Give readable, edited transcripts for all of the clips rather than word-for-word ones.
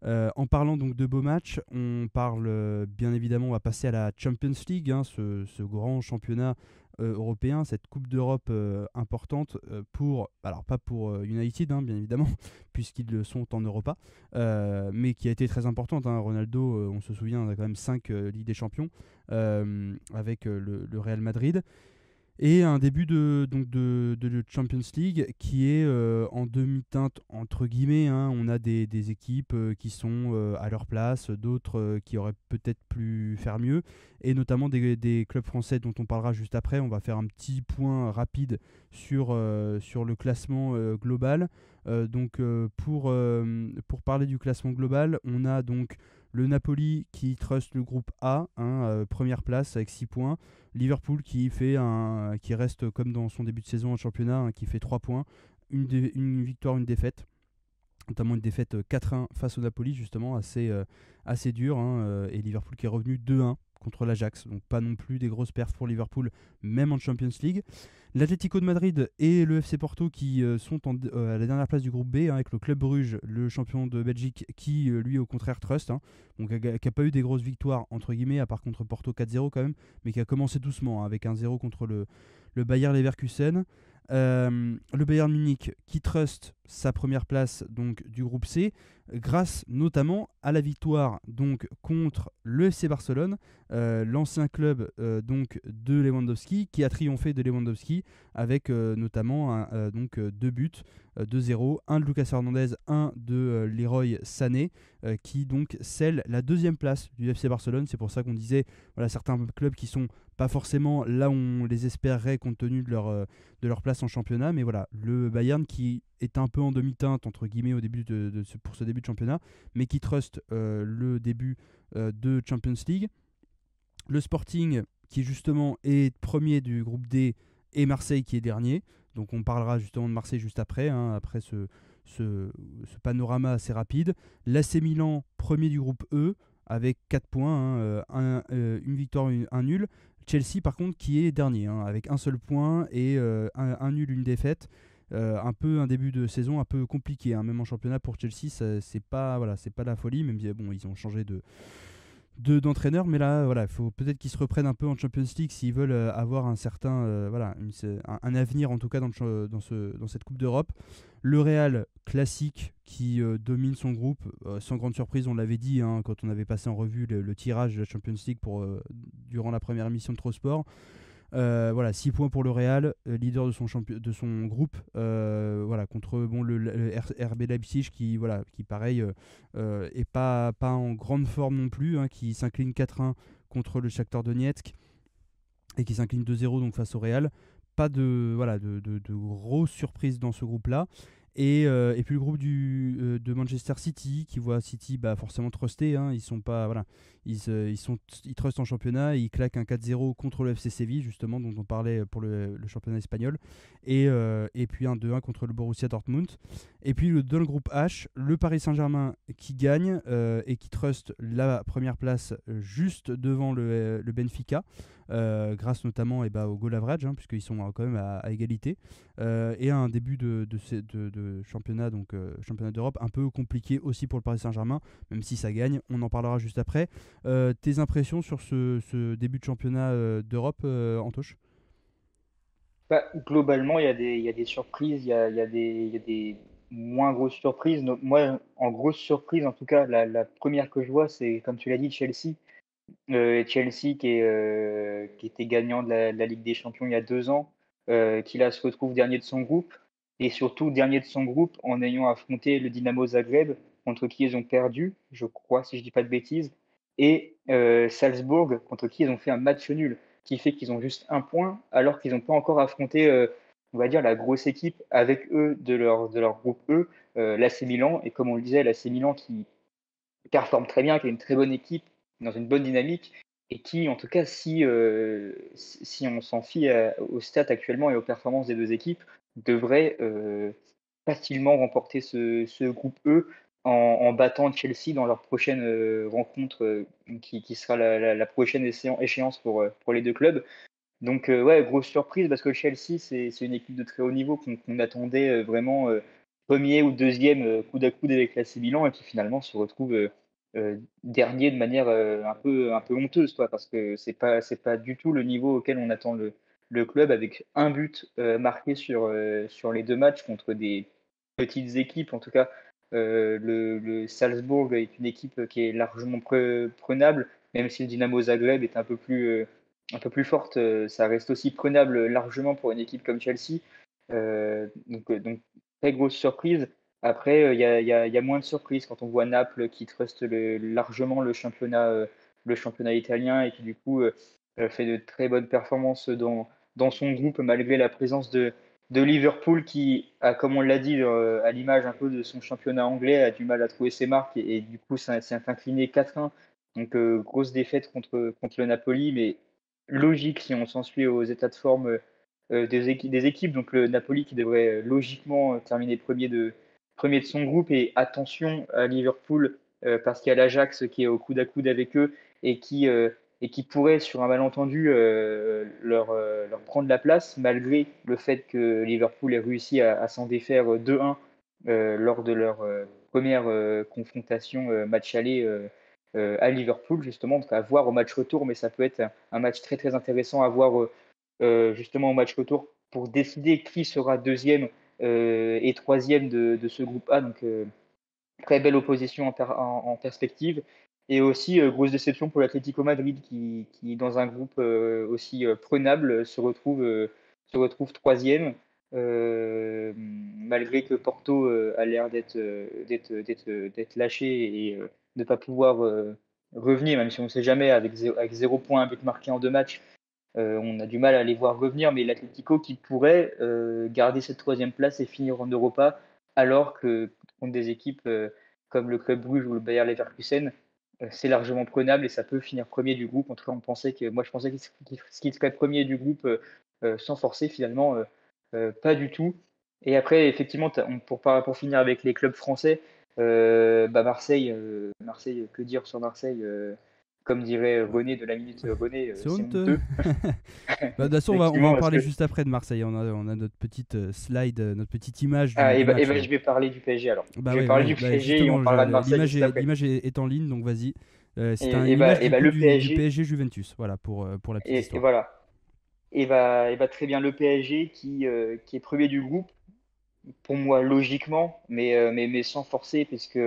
En parlant donc de beaux matchs, on parle bien évidemment, on va passer à la Champions League, hein, ce grand championnat européen, cette Coupe d'Europe importante alors pas pour United, hein, bien évidemment, puisqu'ils le sont en Europa, mais qui a été très importante, hein. Ronaldo, on se souvient, on a quand même 5 Ligues des Champions avec le Real Madrid. Et un début de Champions League qui est en demi-teinte entre guillemets, hein. On a des équipes qui sont à leur place, d'autres qui auraient peut-être pu faire mieux, et notamment des clubs français dont on parlera juste après. On va faire un petit point rapide sur le classement global. Pour parler du classement global, on a donc le Napoli qui trust le groupe A, hein, première place avec 6 points. Liverpool qui reste comme dans son début de saison en championnat, hein, qui fait 3 points, une victoire, une défaite, notamment une défaite 4-1 face au Napoli, justement, assez dur, hein, et Liverpool qui est revenu 2-1 contre l'Ajax, donc pas non plus des grosses perfs pour Liverpool, même en Champions League. L'Atlético de Madrid et le FC Porto qui sont à la dernière place du groupe B, hein, avec le Club Bruges, le champion de Belgique, qui lui au contraire trust, hein, donc qui n'a pas eu des grosses victoires entre guillemets, à part contre Porto 4-0 quand même, mais qui a commencé doucement, hein, avec un 0 contre le Bayer Leverkusen. Le Bayern Munich qui trust sa première place donc du groupe C, grâce notamment à la victoire donc contre le FC Barcelone, l'ancien club donc de Lewandowski, qui a triomphé de Lewandowski avec notamment donc 2 buts, 2-0, un de Lucas Hernandez, un de Leroy Sané, qui donc scelle la deuxième place du FC Barcelone. C'est pour ça qu'on disait, voilà, certains clubs qui sont pas forcément là où on les espérerait compte tenu de leur place en championnat, mais voilà, le Bayern qui est un peu en demi-teinte entre guillemets au début pour ce début de championnat, mais qui trust le début de Champions League. Le Sporting qui justement est premier du groupe D, et Marseille qui est dernier. Donc on parlera justement de Marseille juste après, hein, après ce panorama assez rapide. L'AC Milan, premier du groupe E, avec 4 points, hein, une victoire, un nul. Chelsea par contre qui est dernier, hein, avec un seul point et un nul, une défaite. Un peu un début de saison un peu compliqué, hein, même en championnat pour Chelsea, c'est pas, voilà, c'est pas la folie, même si bon, ils ont changé d'entraîneur, mais là voilà, il faut peut-être qu'ils se reprennent un peu en Champions League s'ils veulent avoir un certain voilà, un avenir en tout cas dans cette Coupe d'Europe. Le Real classique qui domine son groupe, sans grande surprise, on l'avait dit, hein, quand on avait passé en revue le tirage de la Champions League durant la première émission de Trop Sport. Voilà, 6 points pour le Real, leader de son groupe, voilà, contre bon, le RB Leipzig qui pareil est pas en grande forme non plus, hein, qui s'incline 4-1 contre le Shakhtar Donetsk et qui s'incline 2-0 donc face au Real. Pas de grosses surprises dans ce groupe-là. Et puis le groupe de Manchester City qui voit City forcément trusté, hein, ils sont pas voilà, ils trustent en championnat, ils claquent un 4-0 contre le FC Séville justement dont on parlait pour le championnat espagnol, et puis un 2-1 contre le Borussia Dortmund. Et puis dans le groupe H, le Paris Saint-Germain qui gagne et qui trust la première place juste devant le Benfica, grâce notamment au goal average, hein, puisqu'ils sont quand même à égalité, et à un début de championnat, donc championnat d'Europe, un peu compliqué aussi pour le Paris Saint-Germain, même si ça gagne, on en parlera juste après. Tes impressions sur ce début de championnat d'Europe, Antoche? Bah, globalement, il y a des surprises, il y a des moins grosses surprises. Donc, moi, en grosse surprise, en tout cas, la première que je vois, c'est, comme tu l'as dit, Chelsea. Chelsea qui était gagnant de la Ligue des Champions il y a 2 ans, qui là se retrouve dernier de son groupe, et surtout dernier de son groupe en ayant affronté le Dynamo Zagreb, contre qui ils ont perdu, je crois, si je dis pas de bêtises, et Salzbourg, contre qui ils ont fait un match nul, qui fait qu'ils ont juste un point, alors qu'ils n'ont pas encore affronté, on va dire, la grosse équipe avec eux de leur groupe E, l'AC Milan, et comme on le disait, l'AC Milan qui performe très bien, qui est une très bonne équipe, dans une bonne dynamique, et qui, en tout cas, si on s'en fie aux stats actuellement et aux performances des deux équipes, devrait facilement remporter ce groupe E en battant Chelsea dans leur prochaine rencontre, qui sera la prochaine échéance pour les deux clubs. Donc, ouais, grosse surprise parce que Chelsea, c'est une équipe de très haut niveau qu'on attendait vraiment. premier ou deuxième coude à coude avec l'AC Milan et qui finalement se retrouve dernier de manière un peu honteuse, quoi, parce que c'est pas du tout le niveau auquel on attend le club avec un but marqué sur les deux matchs contre des petites équipes. En tout cas, le Salzbourg est une équipe qui est largement prenable, même si le Dynamo Zagreb est un peu plus forte, ça reste aussi prenable largement pour une équipe comme Chelsea. Donc très grosse surprise. Après, il y a moins de surprises quand on voit Naples qui truste largement le championnat italien et qui du coup fait de très bonnes performances dans son groupe malgré la présence de Liverpool qui a, comme on l'a dit, à l'image un peu de son championnat anglais, a du mal à trouver ses marques et du coup ça s'est incliné 4-1. Donc grosse défaite contre le Napoli, mais logique si on s'en suit aux états de forme des équipes. Donc le Napoli qui devrait logiquement terminer premier de son groupe. Et attention à Liverpool parce qu'il y a l'Ajax qui est au coude à coude avec eux et qui pourrait, sur un malentendu, leur prendre la place, malgré le fait que Liverpool ait réussi à s'en défaire 2-1 lors de leur première confrontation match aller à Liverpool, justement. Donc à voir au match retour, mais ça peut être un match très très intéressant à voir justement au match retour pour décider qui sera deuxième et troisième de ce groupe A. Donc très belle opposition en perspective. Et aussi, grosse déception pour l'Atlético Madrid qui, dans un groupe aussi prenable, se retrouve troisième, malgré que Porto a l'air d'être lâché et de ne pas pouvoir revenir, même si on ne sait jamais, avec 0 point, un but marqué en 2 matchs. On a du mal à les voir revenir, mais l'Atlético qui pourrait garder cette troisième place et finir en Europa, alors que contre des équipes comme le Club Brugge ou le Bayer Leverkusen, c'est largement prenable et ça peut finir premier du groupe. En tout cas, moi je pensais qu'il serait premier du groupe sans forcer, finalement, pas du tout. Et après, effectivement, pour finir avec les clubs français, Marseille, que dire sur Marseille comme dirait Ouais. René de la minute René, C'est c'est honteux. honteux. Bah, de toute façon, on va Effectivement, en parce parler que. juste après de Marseille. On a notre petite slide, notre petite image Ah, du match et ben, là. je vais parler du PSG alors. Bah Je vais ouais, parler ouais, du bah PSG et on justement, parlera de Marseille juste après. l'image est en ligne, donc vas-y. C'est une image Et du bah, coup le du PSG, PSG Juventus, voilà, pour la petite et histoire. voilà. Et bah, très bien, le PSG qui est premier du groupe, pour moi, logiquement, mais sans forcer, puisque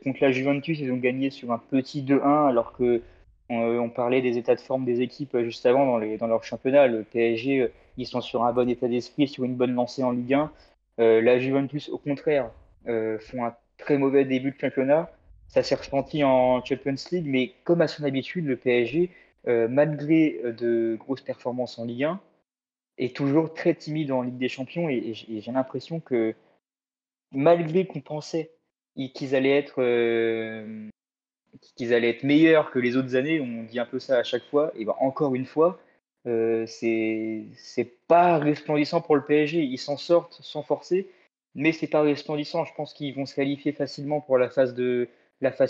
contre la Juventus, ils ont gagné sur un petit 2-1, alors que on parlait des états de forme des équipes juste avant dans leur championnat. Le PSG, ils sont sur un bon état d'esprit, sur une bonne lancée en Ligue 1. La Juventus, au contraire, font un très mauvais début de championnat. Ça s'est ressenti en Champions League, mais comme à son habitude, le PSG, malgré de grosses performances en Ligue 1, est toujours très timide en Ligue des Champions et j'ai l'impression que malgré qu'on pensait qu'ils allaient qu'ils allaient être meilleurs que les autres années, on dit un peu ça à chaque fois, et ben encore une fois, c'est pas resplendissant pour le PSG. Ils s'en sortent sans forcer, mais c'est pas resplendissant. Je pense qu'ils vont se qualifier facilement pour la phase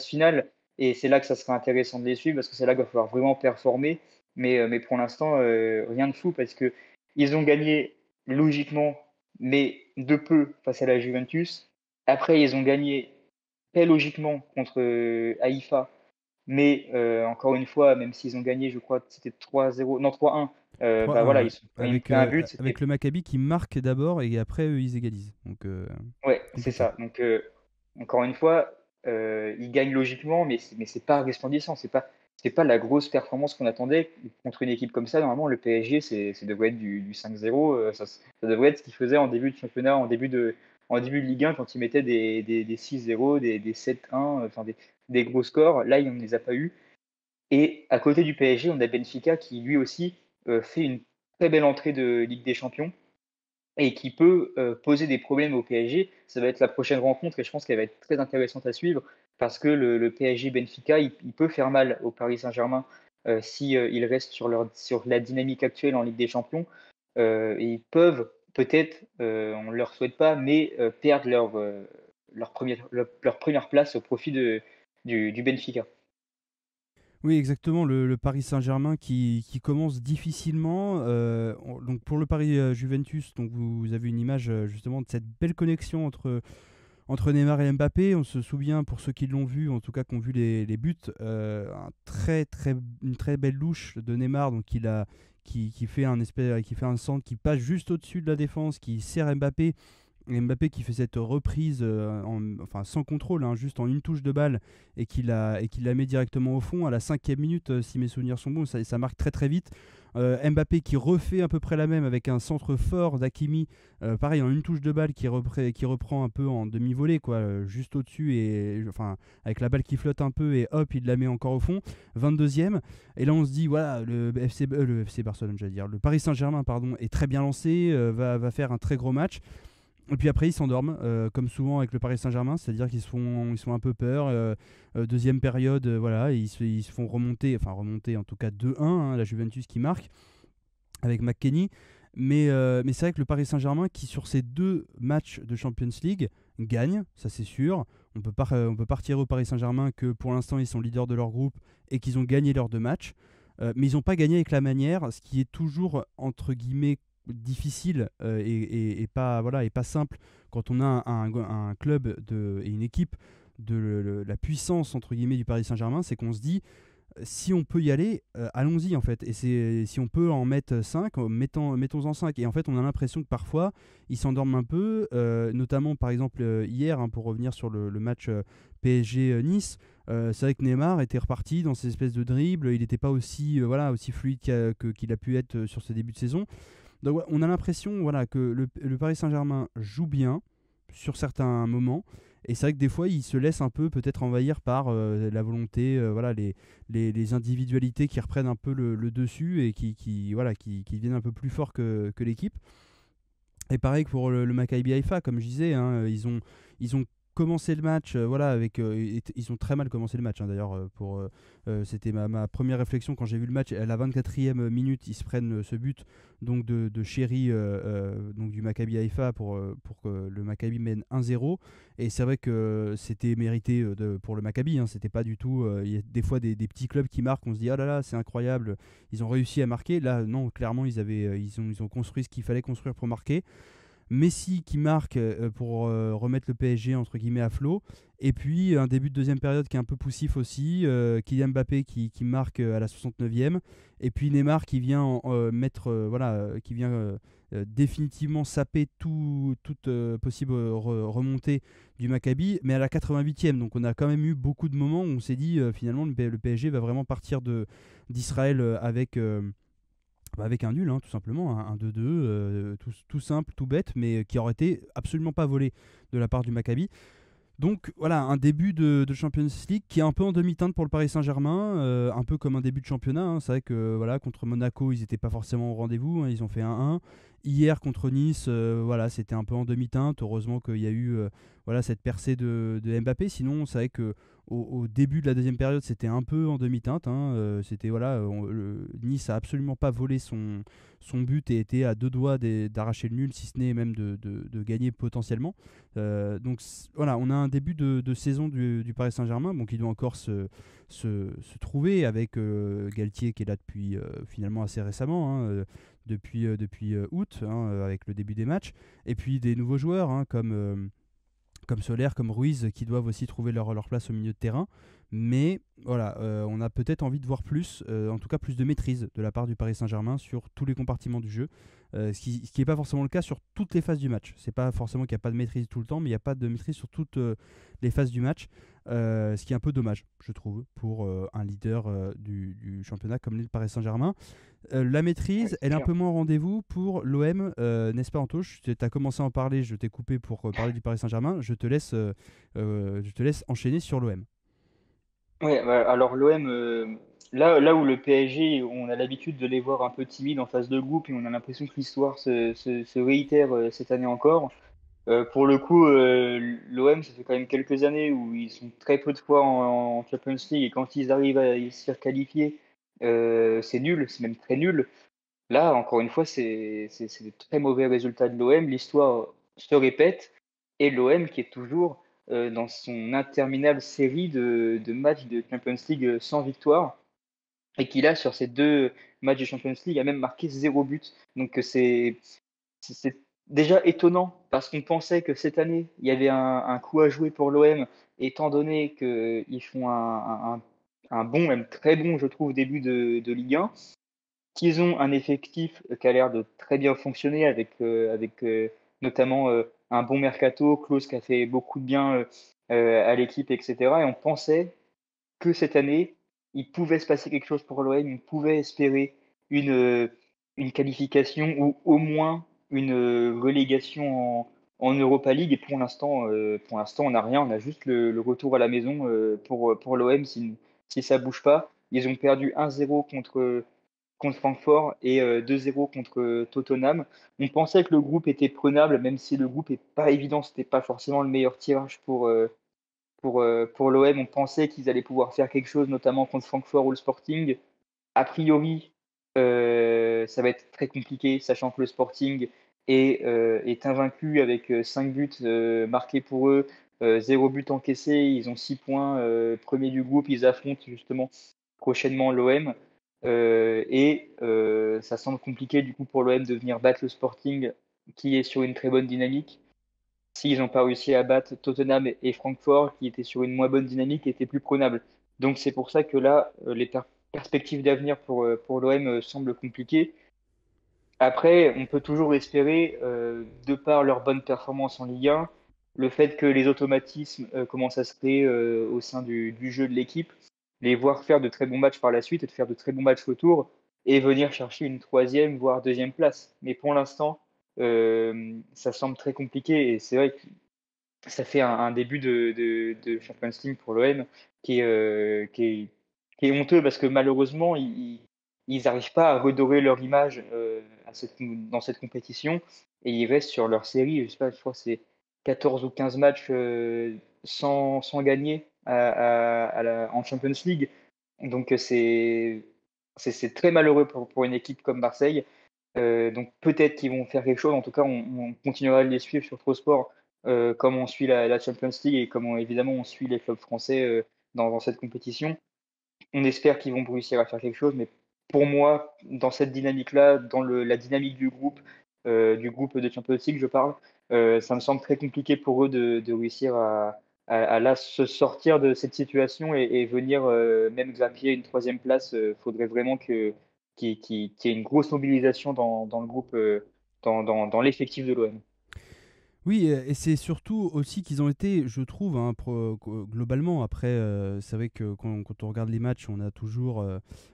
finale, et c'est là que ça sera intéressant de les suivre parce que c'est là qu'il va falloir vraiment performer. Mais pour l'instant, rien de fou parce que ils ont gagné logiquement, mais de peu face à la Juventus. Après, ils ont gagné très logiquement contre Haïfa, mais encore une fois, même s'ils ont gagné, je crois que c'était 3-0, non 3-1, bah 3-1, voilà, ouais. ils me fait un but, Avec c'était. le Maccabi qui marque d'abord et après eux, ils égalisent. Donc Ouais, c'est compliqué. ça. Donc encore une fois, ils gagnent logiquement, mais c'est pas resplendissant, c'est pas la grosse performance qu'on attendait contre une équipe comme ça. Normalement, le PSG, ça devrait être du 5-0, ça devrait être ce qu'ils faisaient en début de championnat, en début de Ligue 1 quand ils mettaient des 6-0, des 7-1, enfin des gros scores. Là, ils ne les a pas eu. Et à côté du PSG, on a Benfica qui lui aussi fait une très belle entrée de Ligue des Champions et qui peut poser des problèmes au PSG. Ça va être la prochaine rencontre et je pense qu'elle va être très intéressante à suivre parce que le PSG Benfica, il peut faire mal au Paris Saint-Germain si ils restent sur la dynamique actuelle en Ligue des Champions. Et ils peuvent peut-être, on ne leur souhaite pas, mais perdre leur première place au profit du Benfica. Oui, exactement. Le Paris Saint-Germain qui commence difficilement. Donc pour le Paris Juventus, donc vous avez une image justement de cette belle connexion entre Neymar et Mbappé. On se souvient, pour ceux qui l'ont vu, en tout cas qui ont vu les buts, une très belle louche de Neymar, donc qui fait qui fait un centre qui passe juste au-dessus de la défense, qui sert Mbappé. Et Mbappé qui fait cette reprise enfin, sans contrôle, hein, juste en une touche de balle, et qui la met directement au fond à la 5e minute, si mes souvenirs sont bons, ça marque très très vite. Mbappé qui refait à peu près la même avec un centre fort d'Hakimi, pareil en une touche de balle qui reprend un peu en demi-volée, quoi, juste au-dessus, et enfin avec la balle qui flotte un peu, et hop, il la met encore au fond. 22e. Et là on se dit, voilà, le FC Barcelone, j'allais dire, le Paris Saint-Germain, pardon, est très bien lancé, va faire un très gros match. Et puis après, ils s'endorment, comme souvent avec le Paris Saint-Germain, c'est-à-dire ils se font un peu peur. Deuxième période, voilà, ils se font remonter en tout cas 2-1, hein, la Juventus qui marque avec McKennie. Mais c'est vrai que le Paris Saint-Germain, qui sur ces deux matchs de Champions League, gagne, ça c'est sûr. On peut pas retirer au Paris Saint-Germain que pour l'instant, ils sont leaders de leur groupe et qu'ils ont gagné leurs deux matchs. Mais ils n'ont pas gagné avec la manière, ce qui est toujours, entre guillemets, difficile et pas, voilà, et pas simple quand on a un club et une équipe de la puissance, entre guillemets, du Paris Saint-Germain. C'est qu'on se dit, si on peut y aller, allons-y en fait. Et si on peut en mettre 5, mettons-en 5. Et en fait, on a l'impression que parfois, ils s'endorment un peu, notamment par exemple hier, hein, pour revenir sur le match PSG-Nice. C'est vrai que Neymar était reparti dans ces espèces de dribbles, il n'était pas aussi, voilà, aussi fluide qu'il a pu être sur ce début de saison. Donc ouais, on a l'impression, voilà, que le Paris Saint-Germain joue bien sur certains moments. Et c'est vrai que des fois, il se laisse un peu peut-être envahir par la volonté, voilà, les individualités qui reprennent un peu le dessus et voilà, qui deviennent un peu plus forts que l'équipe. Et pareil que pour le Maccabi Haïfa, comme je disais, hein, ils ont commencé le match, voilà, ils ont très mal commencé le match, hein, d'ailleurs. C'était ma première réflexion quand j'ai vu le match. À la 24e minute, ils se prennent ce but donc de Chéri, donc du Maccabi Haïfa, pour que le Maccabi mène 1-0. Et c'est vrai que c'était mérité pour le Maccabi. Hein, c'était pas du tout. Il y a des fois des petits clubs qui marquent, on se dit, ah là là, c'est incroyable, ils ont réussi à marquer. Là, non, clairement, ils ont construit ce qu'il fallait construire pour marquer. Messi qui marque pour remettre le PSG entre guillemets à flot. Et puis un début de deuxième période qui est un peu poussif aussi. Kylian Mbappé qui marque à la 69e. Et puis Neymar qui vient mettre, voilà, qui vient définitivement saper toute possible remontée du Maccabi, mais à la 88e. Donc on a quand même eu beaucoup de moments où on s'est dit finalement le PSG va vraiment partir d'Israël avec un nul, hein, tout simplement, un 2-2, tout simple, tout bête, mais qui aurait été absolument pas volé de la part du Maccabi. Donc voilà, un début de Champions League qui est un peu en demi-teinte pour le Paris Saint-Germain, un peu comme un début de championnat. Hein. C'est vrai que voilà, contre Monaco, ils n'étaient pas forcément au rendez-vous, hein, ils ont fait 1-1. Hier contre Nice, voilà, c'était un peu en demi-teinte. Heureusement qu'il y a eu voilà, cette percée de Mbappé. Sinon, c'est vrai que au début de la deuxième période, c'était un peu en demi-teinte. Hein. C'était voilà, Nice a absolument pas volé son but et était à deux doigts d'arracher le nul, si ce n'est même de gagner potentiellement. Donc voilà, on a un début de saison du Paris Saint-Germain, bon, qui doit encore se trouver avec Galtier qui est là depuis finalement assez récemment, hein, depuis août, hein, avec le début des matchs, et puis des nouveaux joueurs, hein, comme Soler, comme Ruiz, qui doivent aussi trouver leur place au milieu de terrain. Mais voilà, on a peut-être envie de voir plus, en tout cas plus de maîtrise de la part du Paris Saint-Germain sur tous les compartiments du jeu, ce qui n'est pas forcément le cas sur toutes les phases du match. C'est pas forcément qu'il n'y a pas de maîtrise tout le temps, mais il n'y a pas de maîtrise sur toutes les phases du match, ce qui est un peu dommage, je trouve, pour un leader du championnat comme le Paris Saint-Germain. La Ouais, maîtrise, c'est elle est un clair. peu moins au rendez-vous pour l'OM, n'est-ce pas Antoche? Tu as commencé à en parler, je t'ai coupé pour parler du Paris Saint-Germain. Je te laisse enchaîner sur l'OM. Ouais, bah, alors l'OM, là où le PSG, on a l'habitude de les voir un peu timides en phase de groupe et on a l'impression que l'histoire se réitère cette année encore. Pour le coup, l'OM, ça fait quand même quelques années où ils sont très peu de fois en Champions League et quand ils arrivent à y se faire qualifier, c'est nul, c'est même très nul. Là, encore une fois, c'est de très mauvais résultats de l'OM. L'histoire se répète et l'OM qui est toujours dans son interminable série de matchs de Champions League sans victoire. et qui là, sur ces 2 matchs de Champions League, a même marqué 0 but. Donc c'est déjà étonnant parce qu'on pensait que cette année, il y avait un coup à jouer pour l'OM, étant donné qu'ils font un bon, même très bon, je trouve, début de Ligue 1, qu'ils ont un effectif qui a l'air de très bien fonctionner avec notamment un bon mercato, Klose qui a fait beaucoup de bien à l'équipe, etc. Et on pensait que cette année, il pouvait se passer quelque chose pour l'OM, il pouvait espérer une, euh, une qualification ou au moins une relégation en Europa League. Et pour l'instant, on n'a rien, on a juste le retour à la maison pour l'OM si ça bouge pas. Ils ont perdu 1-0 contre Francfort et 2-0 contre Tottenham. On pensait que le groupe était prenable, même si le groupe n'est pas évident, c'était pas forcément le meilleur tirage pour l'OM. On pensait qu'ils allaient pouvoir faire quelque chose, notamment contre Francfort ou le Sporting. A priori, ça va être très compliqué, sachant que le Sporting est invaincu avec 5 buts marqués pour eux, 0 but encaissé. Ils ont 6 points, premier du groupe. Ils affrontent justement prochainement l'OM. Ça semble compliqué du coup pour l'OM de venir battre le Sporting qui est sur une très bonne dynamique s'ils n'ont pas réussi à battre Tottenham et Francfort, qui étaient sur une moins bonne dynamique et étaient plus prenables. Donc c'est pour ça que là, les perspectives d'avenir pour l'OM semblent compliquées. Après, on peut toujours espérer, de par leur bonne performance en Ligue 1, le fait que les automatismes commencent à se créer au sein du jeu de l'équipe, les voir faire de très bons matchs par la suite et de faire de très bons matchs retour et venir chercher une troisième, voire deuxième place. Mais pour l'instant, ça semble très compliqué et c'est vrai que ça fait un début de Champions League pour l'OM qui est, qui est honteux parce que malheureusement, ils n'arrivent pas à redorer leur image dans cette compétition et ils restent sur leur série. Je sais pas, je crois que c'est 14 ou 15 matchs sans gagner en Champions League. Donc c'est très malheureux pour une équipe comme Marseille. Donc peut-être qu'ils vont faire quelque chose. En tout cas, on continuera de les suivre sur Trosport comme on suit la Champions League et comme évidemment on suit les clubs français dans cette compétition. On espère qu'ils vont réussir à faire quelque chose, mais pour moi, dans cette dynamique-là, dans la dynamique du groupe de Champions League, je parle, ça me semble très compliqué pour eux de réussir à là se sortir de cette situation et venir même grappiller une troisième place. Il faudrait vraiment qu'il y ait une grosse mobilisation dans le groupe, dans l'effectif de l'OM. Oui, et c'est surtout aussi qu'ils ont été, je trouve, hein, globalement, après, c'est vrai que quand on regarde les matchs, on a toujours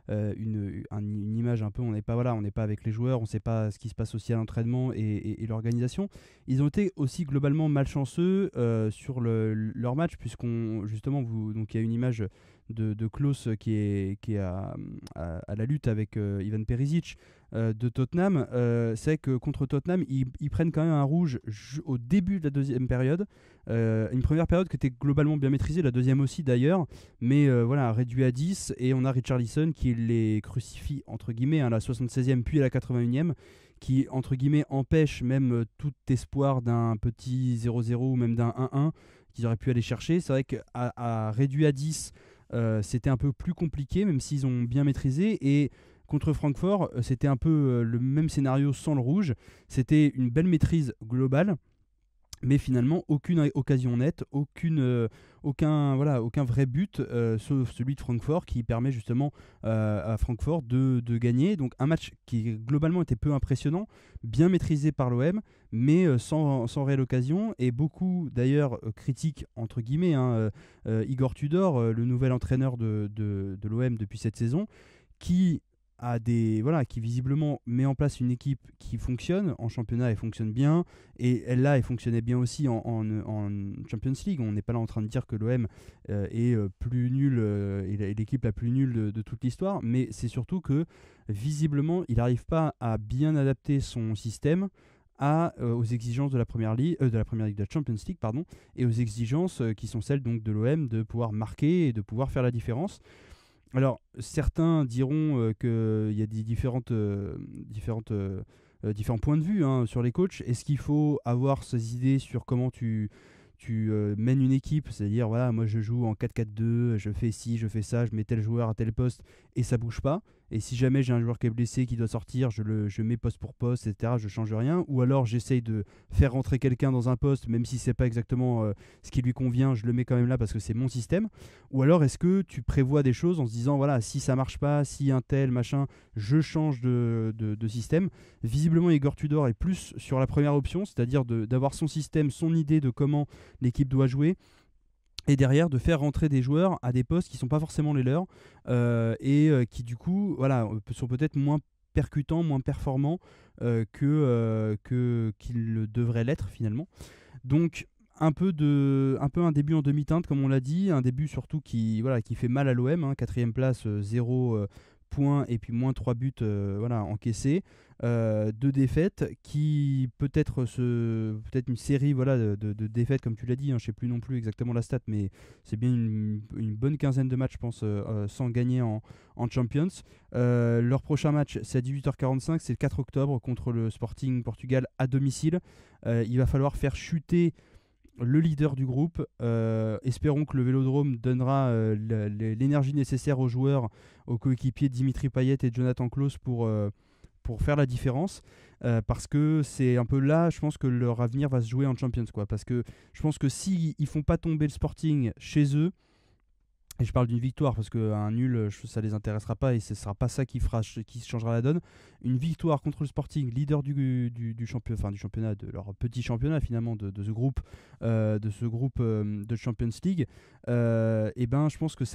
une image un peu, on n'est pas avec les joueurs, on ne sait pas ce qui se passe aussi à l'entraînement et l'organisation. Ils ont été aussi globalement malchanceux sur leur match, puisqu'on, justement, donc il y a une image de Klose qui est à la lutte avec Ivan Perisic de Tottenham. C'est que contre Tottenham, ils prennent quand même un rouge au début de la deuxième période. Une première période qui était globalement bien maîtrisée, la deuxième aussi d'ailleurs, mais voilà, réduit à 10. Et on a Richarlison qui les crucifie, entre guillemets, à la 76e puis à la 81e, qui, entre guillemets, empêche même tout espoir d'un petit 0-0 ou même d'un 1-1 qu'ils auraient pu aller chercher. C'est vrai qu'à réduit à 10, c'était un peu plus compliqué, même s'ils ont bien maîtrisé. Et contre Francfort, c'était un peu le même scénario sans le rouge. C'était une belle maîtrise globale, mais finalement aucune occasion nette, aucun vrai but, sauf celui de Francfort qui permet justement à Francfort de gagner. Donc un match qui globalement était peu impressionnant, bien maîtrisé par l'OM, mais sans réelle occasion. Et beaucoup d'ailleurs critiquent, entre guillemets, hein, Igor Tudor, le nouvel entraîneur de l'OM depuis cette saison, qui qui visiblement met en place une équipe qui fonctionne en championnat. Elle fonctionne bien, et elle fonctionnait bien aussi en Champions League. On n'est pas là en train de dire que l'OM est plus nul et l'équipe la plus nulle de toute l'histoire, mais c'est surtout que visiblement il n'arrive pas à bien adapter son système aux exigences de la première ligue, de la Champions League, pardon, et aux exigences qui sont celles donc de l'OM de pouvoir marquer et de pouvoir faire la différence. Alors, certains diront qu'il y a des différents points de vue, hein, sur les coachs. Est-ce qu'il faut avoir ces idées sur comment tu tu mènes une équipe, c'est-à-dire voilà, moi je joue en 4-4-2, je fais ci, je fais ça, je mets tel joueur à tel poste et ça bouge pas. Et si jamais j'ai un joueur qui est blessé, qui doit sortir, je mets poste pour poste, etc. Je change rien. Ou alors j'essaye de faire rentrer quelqu'un dans un poste, même si c'est pas exactement ce qui lui convient, je le mets quand même là parce que c'est mon système. Ou alors est-ce que tu prévois des choses en se disant voilà, si ça marche pas, si un tel machin, je change de système. Visiblement, Igor Tudor est plus sur la première option, c'est-à-dire d'avoir son système, son idée de comment l'équipe doit jouer, et derrière de faire rentrer des joueurs à des postes qui sont pas forcément les leurs, qui du coup voilà, sont peut-être moins percutants, moins performants qu'ils le devraient l'être finalement. Donc un peu un début en demi-teinte comme on l'a dit, un début surtout qui fait mal à l'OM, hein, 4ème place, 0 points et puis moins 3 buts encaissés, 2 défaites qui peut-être une série de défaites comme tu l'as dit, hein, je sais plus non plus exactement la stat, mais c'est bien une bonne quinzaine de matchs je pense sans gagner en Champions. Leur prochain match c'est à 18h45, c'est le 4 octobre contre le Sporting Portugal à domicile. Il va falloir faire chuter le leader du groupe. Espérons que le Vélodrome donnera l'énergie nécessaire aux joueurs, aux coéquipiers Dimitri Payet et Jonathan Klaus pour faire la différence, parce que c'est un peu là, je pense que leur avenir va se jouer en Champions, quoi. Parce que je pense que s'ils ne font pas tomber le Sporting chez eux, et je parle d'une victoire parce qu'un nul, ça les intéressera pas et ce sera pas ça qui changera la donne. Une victoire contre le Sporting, leader du championnat, de leur petit championnat finalement, de ce groupe, de Champions League, et ben je pense que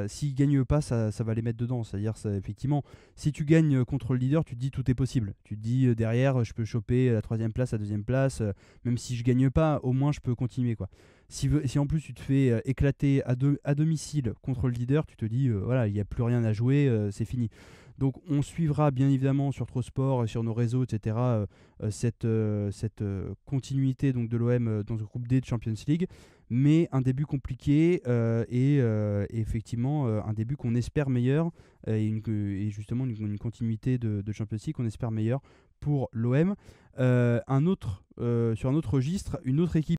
s'ils gagnent pas, ça va les mettre dedans. C'est-à-dire, effectivement, si tu gagnes contre le leader, tu te dis tout est possible. Tu te dis derrière, je peux choper la 3ème place, la 2ème place, même si je gagne pas, au moins je peux continuer, quoi. Si en plus tu te fais éclater à domicile contre le leader, tu te dis voilà, il n'y a plus rien à jouer, c'est fini. Donc on suivra bien évidemment sur Trosport, sur nos réseaux, etc. Cette continuité donc de l'OM dans ce groupe D de Champions League, mais un début compliqué et effectivement un début qu'on espère meilleur, et justement une continuité de Champions League qu'on espère meilleure pour l'OM. Sur un autre registre, une autre équipe